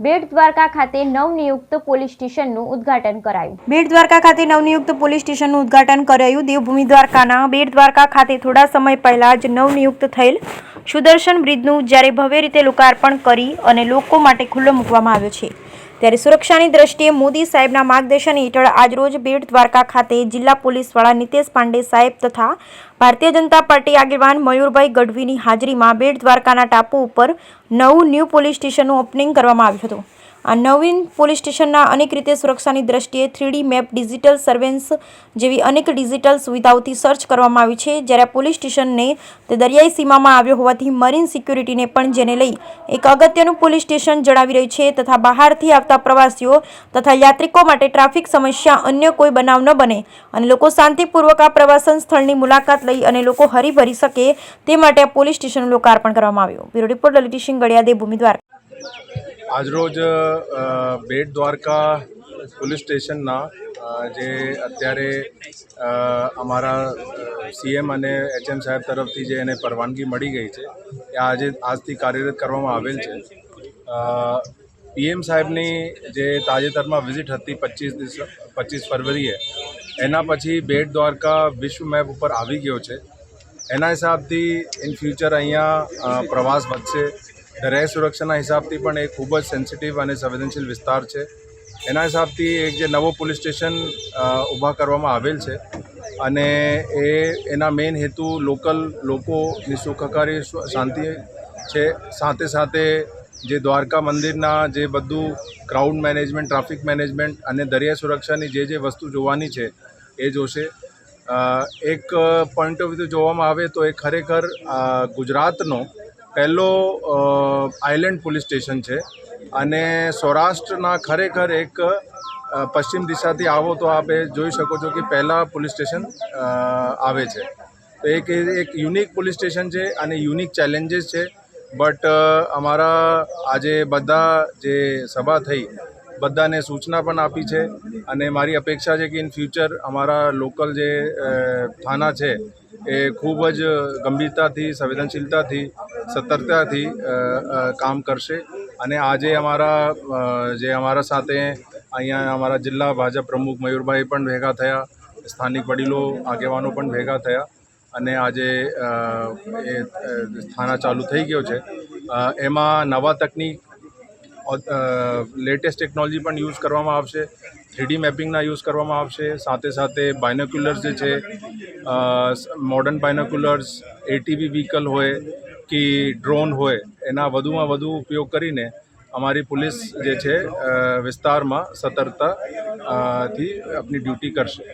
બેટ દ્વારકા ખાતે નવનિયુક્ત પોલીસ સ્ટેશનનું ઉદ્ઘાટન કરાયું। બેટ દ્વારકા ખાતે નવનિયુક્ત પોલીસ સ્ટેશનનું ઉદ્ઘાટન કરાયું। દેવભૂમિ દ્વારકાના બેટ દ્વારકા ખાતે થોડા સમય પહેલા જ નવનિયુક્ત થયેલ સુદર્શન બ્રિજનું જ્યારે ભવ્ય રીતે લોકાર્પણ કરી અને લોકો માટે ખુલ્લો મૂકવામાં આવ્યો છે, ત્યારે સુરક્ષાની દ્રષ્ટિએ મોદી સાહેબના માર્ગદર્શન હેઠળ આજરોજ બેટ દ્વારકા ખાતે જિલ્લા પોલીસ વડા નિતેશ પાંડે સાહેબ તથા ભારતીય જનતા પાર્ટી આગેવાન મયુરભાઈ ગઢવીની હાજરીમાં બેટ દ્વારકાના ટાપુ ઉપર નવું ન્યૂ પોલીસ સ્ટેશનનું ઓપનિંગ કરવામાં આવ્યું હતું। આ નવીન પોલીસ સ્ટેશનના અનેક રીતે સુરક્ષાની દ્રષ્ટિએ 3D મેપ, ડિજિટલ સર્વેલન્સ જેવી અનેક ડિજિટલ સુવિધાઓથી સર્ચ કરવામાં આવી છે। જ્યારે પોલીસ સ્ટેશનને તે દરિયાઈ સીમામાં આવ્યો હોવાથી મરીન સિક્યુરિટીને પણ જેને લઈ એક અગત્યનું પોલીસ સ્ટેશન જણાવી રહી છે તથા બહારથી આવતા પ્રવાસીઓ તથા યાત્રિકો માટે ટ્રાફિક સમસ્યા અન્ય કોઈ બનાવ ન બને અને લોકો શાંતિપૂર્વક આ પ્રવાસન સ્થળની મુલાકાત લઈ અને લોકો હરીભરી શકે તે માટે આ પોલીસ સ્ટેશનનું લોકાર્પણ કરવામાં આવ્યું। બ્યુરો રિપોર્ટ લલિત સિંહ ગળિયા, દેવભૂમિ દ્વારકા। આજરોજ બેટ દ્વારકા પોલીસ સ્ટેશનના જે અત્યારે અમારા સીએમ અને એચએમ સાહેબ તરફથી જે એને પરવાનગી મળી ગઈ છે એ આજથી કાર્યરત કરવામાં આવેલ છે। પીએમ સાહેબની જે તાજેતરમાં વિઝિટ હતી 25 ફરવરીએ, એના પછી બેટ દ્વારકા વિશ્વ મેપ ઉપર આવી ગયો છે। એના હિસાબથી ઇન ફ્યુચર અહીંયા પ્રવાસ વધશે। દરિયાઈ સુરક્ષાના હિસાબથી પણ એ ખૂબ જ સેન્સિટિવ અને સંવેદનશીલ વિસ્તાર છે। એના હિસાબથી એક જે નવો પોલીસ સ્ટેશન ઊભા કરવામાં આવેલ છે અને એના મેઇન હેતુ લોકલ લોકોની સુખાકારી શાંતિ છે। સાથે સાથે જે દ્વારકા મંદિરના જે બધું ક્રાઉડ મેનેજમેન્ટ, ટ્રાફિક મેનેજમેન્ટ અને દરિયાઈ સુરક્ષાની જે વસ્તુ જોવાની છે એ જોશે। એક પોઈન્ટ ઓફ વ્યૂ જોવામાં આવે તો એ ખરેખર ગુજરાતનો પહેલો આઇલેન્ડ પોલીસ સ્ટેશન છે અને સૌરાષ્ટ્રના ખરેખર એક પશ્ચિમ દિશાથી આવો તો આપ એ જોઈ શકો છો કે પહેલાં પોલીસ સ્ટેશન આવે છે। તો એક યુનિક પોલીસ સ્ટેશન છે અને યુનિક ચેલેન્જીસ છે। બટ અમારા આજે બધા જે સભા થઈ બધાને સૂચના પણ આપી છે અને મારી અપેક્ષા છે કે ઇન ફ્યુચર અમારા લોકલ જે થાના છે એ ખૂબ જ ગંભીરતાથી, સંવેદનશીલતાથી, સતર્કતાથી કામ કરશે। અને આજે અમારા સાથે અહીંયા અમારા જિલ્લા ભાજપ પ્રમુખ મયુરભાઈ પણ ભેગા થયા, સ્થાનિક વડીલો આગેવાનો પણ ભેગા થયા અને આજે એ થાના ચાલુ થઈ ગયો છે। એમાં નવા તકનીક, લેટેસ્ટ ટેકનોલોજી પણ યુઝ કરવામાં આવશે। 3D મેપિંગના યુઝ કરવામાં આવશે। સાથે સાથે બાયનોક્યુલર્સ જે છે, મોડર્ન બાયનોક્યુલર્સ, ATV વ્હીકલ હોય કે ડ્રોન હોય, એના વધુમાં વધુ ઉપયોગ કરીને અમારી પોલીસ જે છે વિસ્તારમાં સતર્કતાથી આપની ડ્યુટી કરશે।